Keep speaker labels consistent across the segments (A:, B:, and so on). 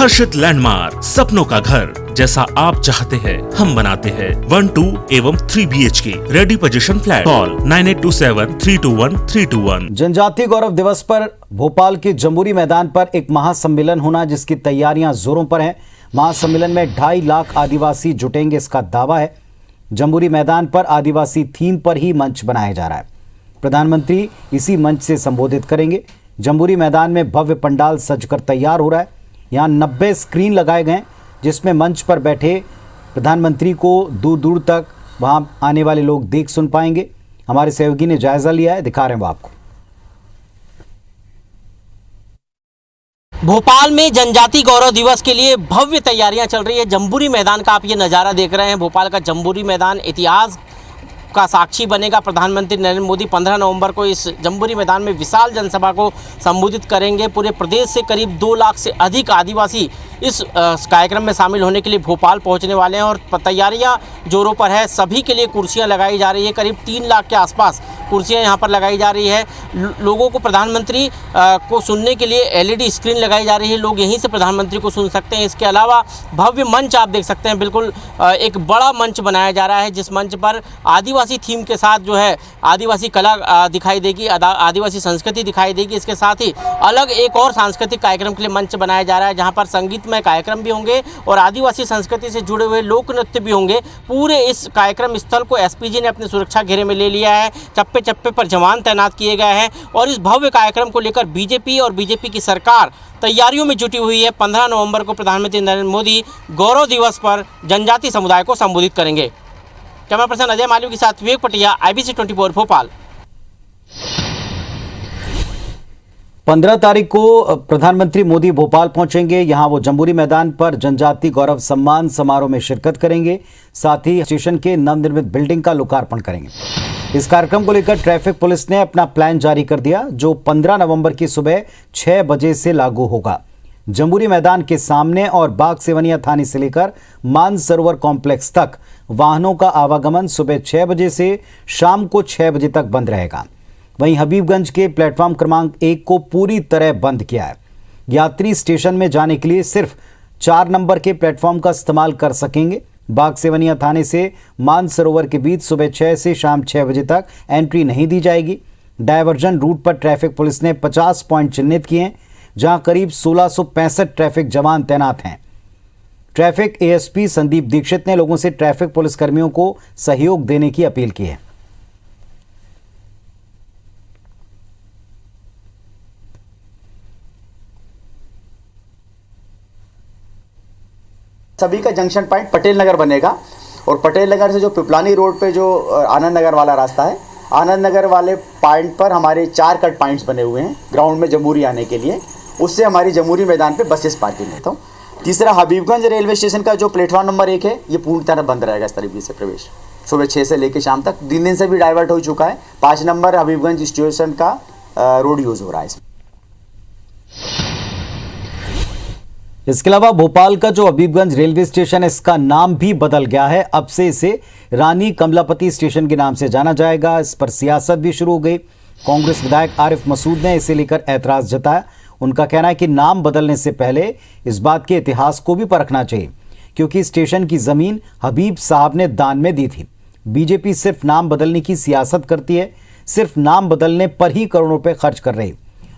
A: हर्षित landmark, सपनों का घर जैसा आप चाहते हैं हम बनाते हैं। 1, 2 एवं 3 BHK ready position flat. Call 9827321321।
B: जनजातीय गौरव दिवस पर भोपाल के जम्बूरी मैदान पर एक महासम्मेलन होना, जिसकी तैयारियां जोरों पर हैं। महासम्मेलन में 2.5 लाख आदिवासी जुटेंगे, इसका दावा है। जम्बूरी मैदान पर आदिवासी थीम पर ही मंच बनाया जा रहा है। प्रधानमंत्री इसी मंच से संबोधित करेंगे। जम्बूरी मैदान में भव्य पंडाल सजकर तैयार हो रहा है। यहाँ 90 स्क्रीन लगाए गए, जिसमें मंच पर बैठे प्रधानमंत्री को दूर दूर तक वहां आने वाले लोग देख सुन पाएंगे। हमारे सहयोगी ने जायजा लिया है, दिखा रहे हैं वो आपको।
C: भोपाल में जनजातीय गौरव दिवस के लिए भव्य तैयारियां चल रही है। जम्बूरी मैदान का आप ये नज़ारा देख रहे हैं। भोपाल का जम्बूरी मैदान इतिहास का साक्षी बनेगा। प्रधानमंत्री नरेंद्र मोदी 15 नवंबर को इस जम्बूरी मैदान में विशाल जनसभा को संबोधित करेंगे। पूरे प्रदेश से करीब 2 लाख से अधिक आदिवासी इस कार्यक्रम में शामिल होने के लिए भोपाल पहुंचने वाले हैं और तैयारियां जोरों पर है। सभी के लिए कुर्सियां लगाई जा रही है। करीब 3 लाख के आसपास कुर्सियां यहां पर लगाई जा रही है। लोगों को प्रधानमंत्री को सुनने के लिए LED स्क्रीन लगाई जा रही है। लोग यहीं से प्रधानमंत्री को सुन सकते हैं। इसके अलावा भव्य मंच आप देख सकते हैं। बिल्कुल एक बड़ा मंच बनाया जा रहा है, जिस मंच पर आदिवासी थीम के साथ जो है आदिवासी कला दिखाई देगी, आदिवासी संस्कृति दिखाई देगी। इसके साथ ही अलग एक और सांस्कृतिक कार्यक्रम के लिए मंच बनाया जा रहा है, जहाँ पर संगीतमय कार्यक्रम भी होंगे और आदिवासी संस्कृति से जुड़े हुए लोक नृत्य भी होंगे। पूरे इस कार्यक्रम स्थल को SPG ने अपने सुरक्षा घेरे में ले लिया है। चप्पे चप्पे पर जवान तैनात किए गए हैं और इस भव्य कार्यक्रम को लेकर BJP और BJP की सरकार तैयारियों में जुटी हुई है। 15 नवंबर को प्रधानमंत्री नरेंद्र मोदी गौरव दिवस पर जनजातीय समुदाय को संबोधित करेंगे। कैमरा पर्सन अजय मालवी के साथ विवेक पटिया, IBC 24 भोपाल।
B: 15 तारीख को प्रधानमंत्री मोदी भोपाल पहुंचेंगे। यहां वो जम्बूरी मैदान पर जनजातीय गौरव सम्मान समारोह में शिरकत करेंगे। साथ ही स्टेशन के नवनिर्मित बिल्डिंग का लोकार्पण करेंगे। इस कार्यक्रम को लेकर ट्रैफिक पुलिस ने अपना प्लान जारी कर दिया, जो 15 नवंबर की सुबह 6 बजे से लागू होगा। जम्बूरी मैदान के सामने और बाग सेवनिया थाने से लेकर मानसरोवर कॉम्प्लेक्स तक वाहनों का आवागमन सुबह 6 बजे से शाम को 6 बजे तक बंद रहेगा। वहीं हबीबगंज के प्लेटफॉर्म क्रमांक 1 को पूरी तरह बंद किया है। यात्री स्टेशन में जाने के लिए सिर्फ 4 नंबर के प्लेटफॉर्म का इस्तेमाल कर सकेंगे। बाग सेवनिया थाने से मानसरोवर के बीच सुबह 6 से शाम 6 बजे तक एंट्री नहीं दी जाएगी। डायवर्जन रूट पर ट्रैफिक पुलिस ने 50 पॉइंट चिन्हित किए हैं, जहां करीब 1665 ट्रैफिक जवान तैनात हैं। ट्रैफिक ASP संदीप दीक्षित ने लोगों से ट्रैफिक पुलिस कर्मियों को सहयोग देने की अपील की है।
D: सभी का जंक्शन पॉइंट पटेल नगर बनेगा और पटेल नगर से जो पिपलानी रोड पे जो आनंद नगर वाला रास्ता है, आनंद नगर वाले पॉइंट पर हमारे 4 कट पॉइंट्स बने हुए हैं ग्राउंड में जम्बूरी आने के लिए। उससे हमारी जम्बूरी मैदान पे बसेस पार्किंग है। तो तीसरा, हबीबगंज रेलवे स्टेशन का जो प्लेटफॉर्म नंबर 1 है, ये पूर्ण तरह बंद रहेगा इस तरीके से प्रवेश सुबह 6 से लेकर शाम तक। 3 दिन से भी डाइवर्ट हो चुका है। 5 नंबर हबीबगंज स्टेशन का रोड यूज़ हो रहा है इसमें।
B: इसके अलावा भोपाल का जो हबीबगंज रेलवे स्टेशन है, इसका नाम भी बदल गया है। अब से इसे रानी कमलापति स्टेशन के नाम से जाना जाएगा। इस पर सियासत भी शुरू हो गई। कांग्रेस विधायक आरिफ मसूद ने इसे लेकर ऐतराज जताया। उनका कहना है कि नाम बदलने से पहले इस बात के इतिहास को भी परखना चाहिए, क्योंकि स्टेशन की जमीन हबीब साहब ने दान में दी थी। BJP सिर्फ नाम बदलने की सियासत करती है। सिर्फ नाम बदलने पर ही करोड़ों रुपए खर्च कर रही।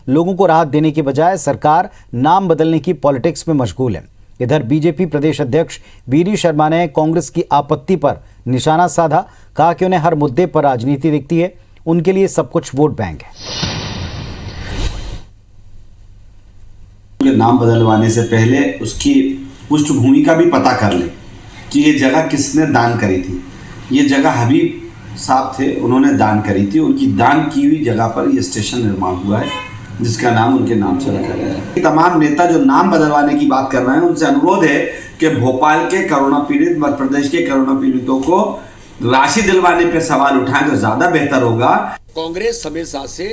B: लोगों को राहत देने की बजाय सरकार नाम बदलने की पॉलिटिक्स में मशगूल है। इधर BJP प्रदेश अध्यक्ष BD शर्मा ने कांग्रेस की आपत्ति पर निशाना साधा। कहा कि उन्हें हर मुद्दे पर राजनीति दिखती है, उनके लिए सब कुछ वोट बैंक है।
E: नाम बदलवाने से पहले उसकी पृष्ठभूमि का भी पता कर ले कि ये जगह किसने दान करी थी। ये जगह हबीब साहब थे, उन्होंने दान करी थी। उनकी दान की हुई जगह पर ये स्टेशन निर्माण हुआ है, जिसका नाम उनके नाम से रखा गया है। तमाम नेता जो नाम बदलवाने की बात कर रहे हैं, उनसे अनुरोध है कि भोपाल के कोरोना पीड़ित, मध्य प्रदेश के कोरोना पीड़ितों को राशि दिलवाने पर सवाल उठाएं तो ज्यादा बेहतर होगा।
F: कांग्रेस हमेशा से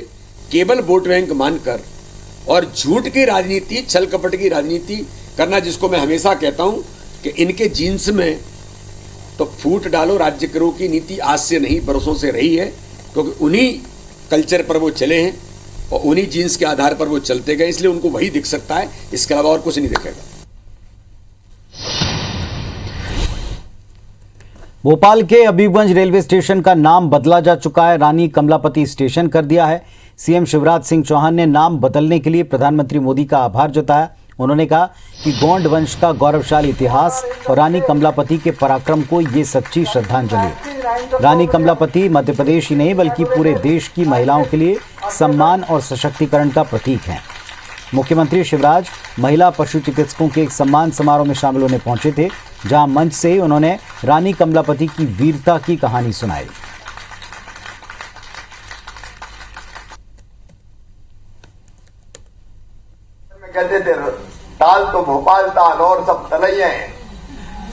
F: केवल वोट बैंक मानकर और झूठ की राजनीति, छल कपट की राजनीति करना, जिसको मैं हमेशा कहता हूं कि इनके जीन्स में तो फूट डालो राज्य करो की नीति आज से नहीं बरसों से रही है, क्योंकि उन्हीं कल्चर पर वो चले हैं और उन्हीं जीन्स के आधार पर वो चलते गए, इसलिए उनको वही दिख सकता है, इसके अलावा और कुछ नहीं दिखेगा।
B: भोपाल के हबीबगंज रेलवे स्टेशन का नाम बदला जा चुका है, रानी कमलापति स्टेशन कर दिया है। सीएम शिवराज सिंह चौहान ने नाम बदलने के लिए प्रधानमंत्री मोदी का आभार जताया। उन्होंने कहा कि गोंड वंश का गौरवशाली इतिहास और रानी कमलापति के पराक्रम को ये सच्ची श्रद्धांजलि है। रानी कमलापति मध्य प्रदेश ही नहीं बल्कि पूरे देश की महिलाओं के लिए सम्मान और सशक्तिकरण का प्रतीक हैं। मुख्यमंत्री शिवराज महिला पशु चिकित्सकों के एक सम्मान समारोह में शामिल होने पहुंचे थे, जहां मंच से ही उन्होंने रानी कमलापति की वीरता की कहानी सुनाई।
G: कहते थे ताल तो भोपाल ताल और सब तलैया हैं,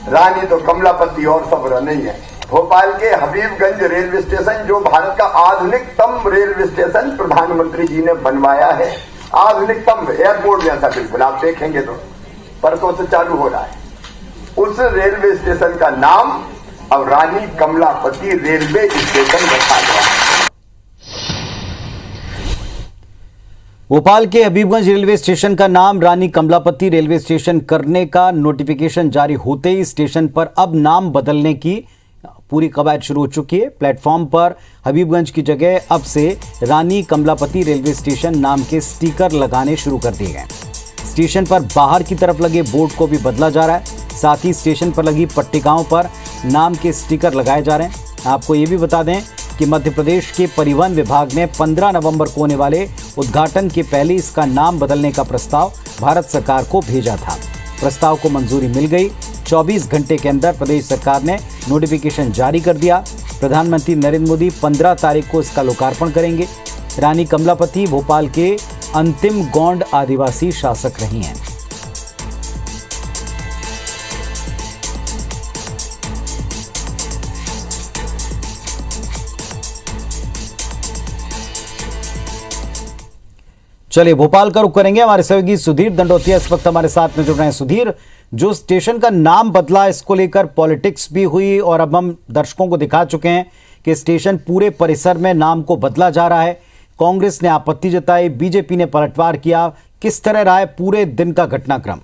G: रानी तो कमलापति और सब रनैया हैं। भोपाल के हबीबगंज रेलवे स्टेशन जो भारत का आधुनिकतम रेलवे स्टेशन प्रधानमंत्री जी ने बनवाया है, आधुनिकतम एयरपोर्ट जैसा बिल्कुल, आप देखेंगे तो परसों से चालू हो रहा है। उस रेलवे स्टेशन का नाम अब रानी कमलापति रेलवे स्टेशन रखा गया है।
B: भोपाल के हबीबगंज रेलवे स्टेशन का नाम रानी कमलापति रेलवे स्टेशन करने का नोटिफिकेशन जारी होते ही स्टेशन पर अब नाम बदलने की पूरी कवायद शुरू हो चुकी है। प्लेटफॉर्म पर हबीबगंज की जगह अब से रानी कमलापति रेलवे स्टेशन नाम के स्टिकर लगाने शुरू कर दिए गए। स्टेशन पर बाहर की तरफ लगे बोर्ड को भी बदला जा रहा है, साथ ही स्टेशन पर लगी पट्टिकाओं पर नाम के स्टिकर लगाए जा रहे हैं। आपको ये भी बता दें कि मध्य प्रदेश के परिवहन विभाग ने 15 नवंबर को होने वाले उद्घाटन के पहले इसका नाम बदलने का प्रस्ताव भारत सरकार को भेजा था। प्रस्ताव को मंजूरी मिल गई। 24 घंटे के अंदर प्रदेश सरकार ने नोटिफिकेशन जारी कर दिया। प्रधानमंत्री नरेंद्र मोदी 15 तारीख को इसका लोकार्पण करेंगे। रानी कमलापति भोपाल के अंतिम गोंड आदिवासी शासक रही हैं। चलिए भोपाल का रुख करेंगे। हमारे सहयोगी सुधीर दंडोतिया इस वक्त हमारे साथ में जुड़ रहे हैं। सुधीर, जो स्टेशन का नाम बदला इसको लेकर पॉलिटिक्स भी हुई और अब हम दर्शकों को दिखा चुके हैं कि स्टेशन पूरे परिसर में नाम को बदला जा रहा है। कांग्रेस ने आपत्ति जताई, बीजेपी ने पलटवार किया। किस तरह रहा है पूरे दिन का घटनाक्रम?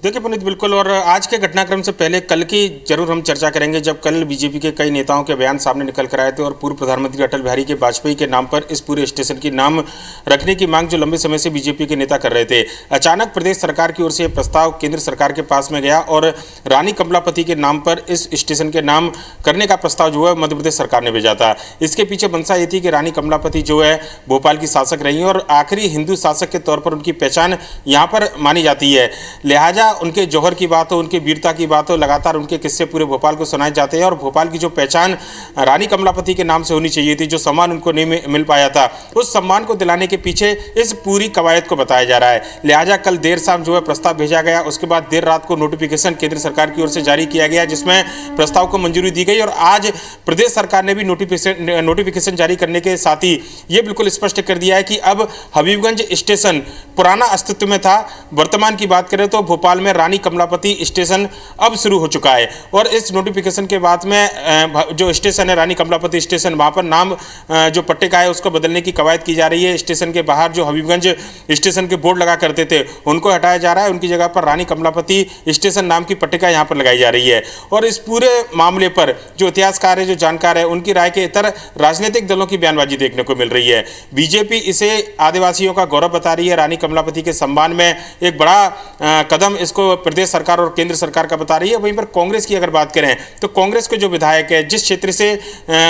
H: देखिए पुनीत, बिल्कुल, और आज के घटनाक्रम से पहले कल की जरूर हम चर्चा करेंगे, जब कल बीजेपी के कई नेताओं के बयान सामने निकल कर आए थे और पूर्व प्रधानमंत्री अटल बिहारी के वाजपेयी के नाम पर इस पूरे स्टेशन की नाम रखने की मांग जो लंबे समय से बीजेपी के नेता कर रहे थे। अचानक प्रदेश सरकार की ओर से प्रस्ताव केंद्र सरकार के पास में गया और रानी कमलापति के नाम पर इस स्टेशन के नाम करने का प्रस्ताव जो है मध्य प्रदेश सरकार ने भेजा था। इसके पीछे मंशा ये थी कि रानी कमलापति जो है भोपाल की शासक रही हैं और आखिरी हिंदू शासक के तौर पर उनकी पहचान यहाँ पर मानी जाती है। लिहाजा उनके जौहर की बात हो, उनकी वीरता की बात हो, लगातार उनके किस्से पूरे भोपाल को सुनाए जाते हैं और भोपाल की जो पहचान रानी कमलापति के नाम से होनी चाहिए थी, जो सम्मान उनको नहीं मिल पाया था, उस सम्मान को दिलाने के पीछे इस पूरी कवायद को बताया जा रहा है। लिहाजा कल देर शाम जो है प्रस्ताव भेजा गया, उसके बाद देर रात को नोटिफिकेशन केंद्र सरकार की ओर से जारी किया गया, जिसमें प्रस्ताव को मंजूरी दी गई और आज प्रदेश सरकार ने भी नोटिफिकेशन जारी करने के साथ ही ये बिल्कुल स्पष्ट कर दिया है कि अब हबीबगंज स्टेशन पुराना अस्तित्व में था। वर्तमान की बात करें तो भोपाल में रानी कमलापति स्टेशन अब शुरू हो चुका है और इस नोटिफिकेशन के बाद में जो स्टेशन है रानी कमलापति स्टेशन, वहां पर नाम जो पट्टिका है उसको बदलने की कवायद की जा रही है। स्टेशन के बाहर जो हबीबगंज स्टेशन के बोर्ड लगा करते थे उनको हटाया जा रहा है, उनकी जगह पर रानी कमलापति स्टेशन नाम की पट्टिका यहां पर लगाई जा रही है। और इस पूरे मामले पर जो इतिहासकार है, जो जानकार है, उनकी राय के इतर राजनीतिक दलों की बयानबाजी देखने को मिल रही है। बीजेपी इसे आदिवासियों का गौरव बता रही है, रानी कमलापति के सम्मान में एक बड़ा कदम इसको प्रदेश सरकार और केंद्र सरकार का बता रही है। वहीं पर कांग्रेस की अगर बात करें तो कांग्रेस के जो विधायक है, जिस क्षेत्र से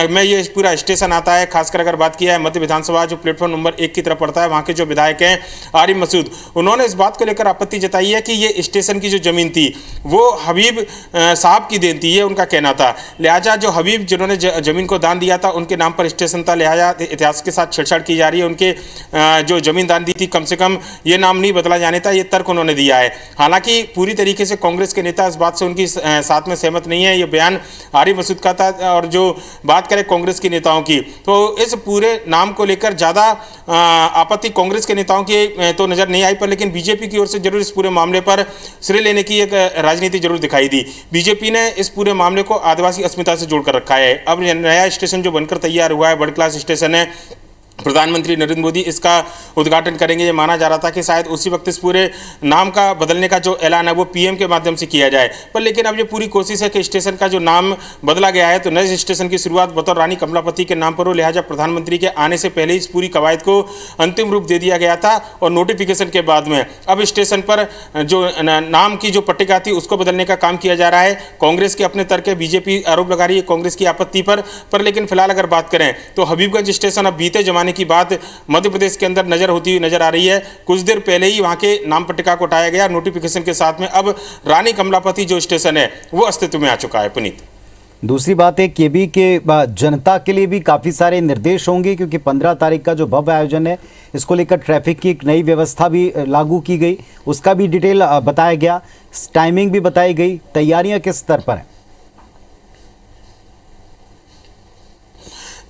H: में ये पूरा स्टेशन आता है, खासकर अगर बात किया है मध्य विधानसभा जो प्लेटफॉर्म नंबर 1 की तरफ पड़ता है, वहां के जो विधायक हैं आरिफ मसूद, उन्होंने इस बात को लेकर आपत्ति जताई है कि ये स्टेशन की जो जमीन थी वो हबीब साहब की देन थी, ये उनका कहना था। लिहाजा जो हबीब जिन्होंने जमीन को दान दिया था उनके नाम पर स्टेशन था, लिहाजा इतिहास के साथ छेड़छाड़ की जा रही है। उनके जो जमीन दान दी थी, कम से कम ये नाम नहीं बदला जाने था, ये तर्क उन्होंने दिया है। हालांकि पूरी तरीके से कांग्रेस के नेता इस बात से उनकी साथ में सहमत नहीं है। ये बयान आरिफ मसूद का था। और जो बात करें कांग्रेस के नेताओं की, तो इस पूरे नाम को लेकर ज़्यादा आपत्ति कांग्रेस के नेताओं की तो नज़र नहीं आई, पर लेकिन बीजेपी की ओर से जरूर इस पूरे मामले पर श्रेय लेने की एक राजनीति जरूर दिखाई दी। बीजेपी ने इस पूरे मामले को आदिवासी अस्मिता से जोड़कर रखा है। अब नया स्टेशन जो बनकर तैयार हुआ है, वर्ल्ड क्लास स्टेशन है, प्रधानमंत्री नरेंद्र मोदी इसका उद्घाटन करेंगे। ये माना जा रहा था कि शायद उसी वक्त इस पूरे नाम का बदलने का जो ऐलान है वो पीएम के माध्यम से किया जाए, पर लेकिन अब ये पूरी कोशिश है कि स्टेशन का जो नाम बदला गया है तो नए स्टेशन की शुरुआत बतौर रानी कमलापति के नाम पर हो, लिहाजा प्रधानमंत्री के आने से पहले इस पूरी कवायद को अंतिम रूप दे दिया गया था और नोटिफिकेशन के बाद में अब स्टेशन पर जो नाम की जो पट्टिका थी उसको बदलने का काम किया जा रहा है। कांग्रेस के अपने तर्क है, बीजेपी आरोप लगा रही है कांग्रेस की आपत्ति पर लेकिन फिलहाल अगर बात करें तो हबीबगंज स्टेशन अब बीते जमाने की बात मध्य प्रदेश के अंदर नजर होती हुई नजर आ रही है। कुछ देर पहले ही वहां के नाम पट्टिका को हटाया गया, नोटिफिकेशन के साथ में अब रानी कमलापति जो स्टेशन है वो अस्तित्व में आ चुका है। पुनीत,
B: दूसरी बात है केबी के जनता के लिए भी काफ़ी सारे निर्देश होंगे, क्योंकि 15 तारीख का जो भव्य आयोजन है इसको लेकर ट्रैफिक की एक नई व्यवस्था भी लागू की गई, उसका भी डिटेल बताया गया, टाइमिंग भी बताई गई, तैयारियां किस स्तर पर हैं?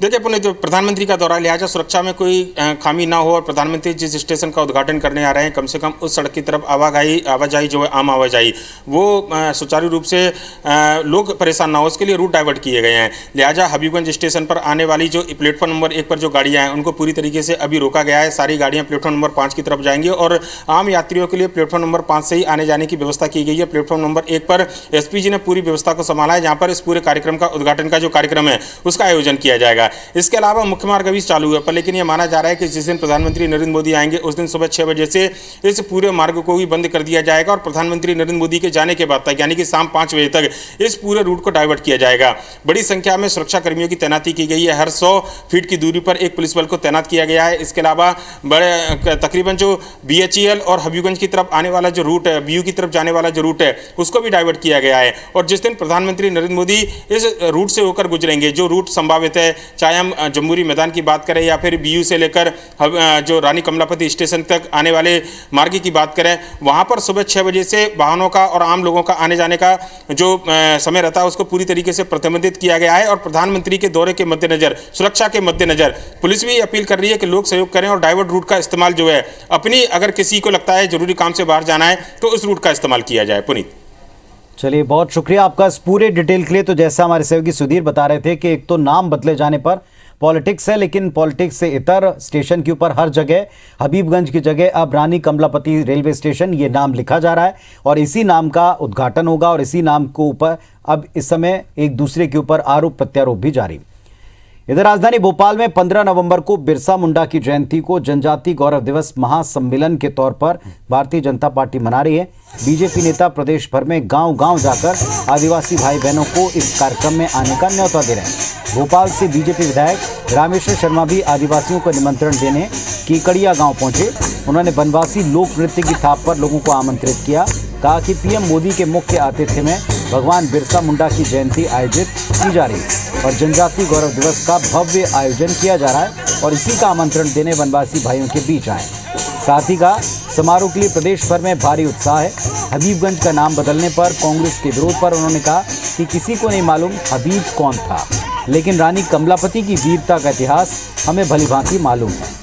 H: देखिए पुनीत, प्रधानमंत्री का दौरा, लिहाजा सुरक्षा में कोई खामी ना हो और प्रधानमंत्री जिस स्टेशन का उद्घाटन करने आ रहे हैं कम से कम उस सड़क की तरफ आवाजाही जो है आम आवाजाही वो सुचारू रूप से लोग परेशान ना हो, उसके लिए रूट डाइवर्ट किए गए हैं। लिहाजा हबीबगंज स्टेशन पर आने वाली जो प्लेटफॉर्म नंबर 1 पर जो गाड़ियाँ हैं उनको पूरी तरीके से अभी रोका गया है। सारी गाड़ियाँ प्लेटफॉर्म नंबर 5 की तरफ जाएंगी और आम यात्रियों के लिए प्लेटफॉर्म नंबर 5 से ही आने जाने की व्यवस्था की गई है। प्लेटफॉर्म नंबर 1 पर एसपी जी ने पूरी व्यवस्था को संभाला है, जहाँ पर इस पूरे कार्यक्रम का उद्घाटन का जो कार्यक्रम है उसका आयोजन किया जाएगा। इसके अलावा मुख्य मार्ग अभी चालू है, पर लेकिन यह माना जा रहा है कि जिस दिन प्रधानमंत्री नरेंद्र मोदी आएंगे उस दिन सुबह 6 बजे से इस पूरे मार्ग को भी बंद कर दिया जाएगा और प्रधानमंत्री नरेंद्र मोदी के जाने के बाद तक यानी कि शाम 5 बजे तक इस पूरे रूट को डाइवर्ट किया जाएगा। बड़ी संख्या में सुरक्षा कर्मियों की तैनाती की गई है, हर 100 फीट की दूरी पर एक पुलिस बल को तैनात किया गया है। इसके अलावा बड़े तकरीबन जो BHEL और हबीबगंज की तरफ आने वाला जो रूट है, BU की तरफ जाने वाला जो रूट है उसको भी डाइवर्ट किया गया है और जिस दिन प्रधानमंत्री नरेंद्र मोदी इस रूट से होकर गुजरेंगे, जो रूट संभावित है, चाहे हम जम्बूरी मैदान की बात करें या फिर BU से लेकर जो रानी कमलापति स्टेशन तक आने वाले मार्ग की बात करें, वहां पर सुबह 6 बजे से वाहनों का और आम लोगों का आने जाने का जो समय रहता है उसको पूरी तरीके से प्रतिबंधित किया गया है। और प्रधानमंत्री के दौरे के मद्देनजर, सुरक्षा के मद्देनजर पुलिस भी अपील कर रही है कि लोग सहयोग करें और डाइवर्ट रूट का इस्तेमाल जो है अपनी, अगर किसी को लगता है जरूरी काम से बाहर जाना है तो उस रूट का इस्तेमाल किया जाए। पुनीत,
B: चलिए, बहुत शुक्रिया आपका इस पूरे डिटेल के लिए। तो जैसा हमारे सहयोगी सुधीर बता रहे थे कि एक तो नाम बदले जाने पर पॉलिटिक्स है, लेकिन पॉलिटिक्स से इतर स्टेशन के ऊपर हर जगह हबीबगंज की जगह अब रानी कमलापति रेलवे स्टेशन ये नाम लिखा जा रहा है और इसी नाम का उद्घाटन होगा और इसी नाम को ऊपर अब इस समय एक दूसरे के ऊपर आरोप प्रत्यारोप भी जारी। इधर राजधानी भोपाल में 15 नवंबर को बिरसा मुंडा की जयंती को जनजाति गौरव दिवस महासम्मेलन के तौर पर भारतीय जनता पार्टी मना रही है। बीजेपी नेता प्रदेश भर में गांव-गांव जाकर आदिवासी भाई बहनों को इस कार्यक्रम में आने का न्योता दे रहे हैं। भोपाल से बीजेपी विधायक रामेश्वर शर्मा भी आदिवासियों को निमंत्रण देने कीकड़िया गांव पहुंचे। उन्होंने वनवासी लोक नृत्य की थाप पर लोगों को आमंत्रित किया। कहा कि पीएम मोदी के मुख्य आतिथ्य में भगवान बिरसा मुंडा की जयंती आयोजित की जा रही है और जनजाति गौरव दिवस का भव्य आयोजन किया जा रहा है और इसी का आमंत्रण देने वनवासी भाइयों के बीच आए। साथ ही कहा, समारोह के लिए प्रदेश भर में भारी उत्साह है। हबीबगंज का नाम बदलने पर कांग्रेस के विरोध पर उन्होंने कहा कि किसी को नहीं मालूम हबीब कौन था, लेकिन रानी कमलापति की वीरता का इतिहास हमें भलीभांति मालूम है।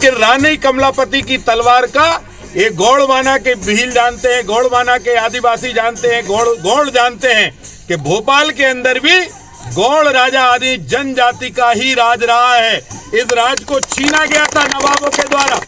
I: कि रानी कमलापति की तलवार का ये गौड़वाना के भील जानते हैं, गौड़वाना के आदिवासी जानते हैं, गौड़ जानते हैं कि भोपाल के अंदर भी गौड़ राजा आदि जनजाति का ही राज रहा है। इस राज को छीना गया था नवाबों के द्वारा।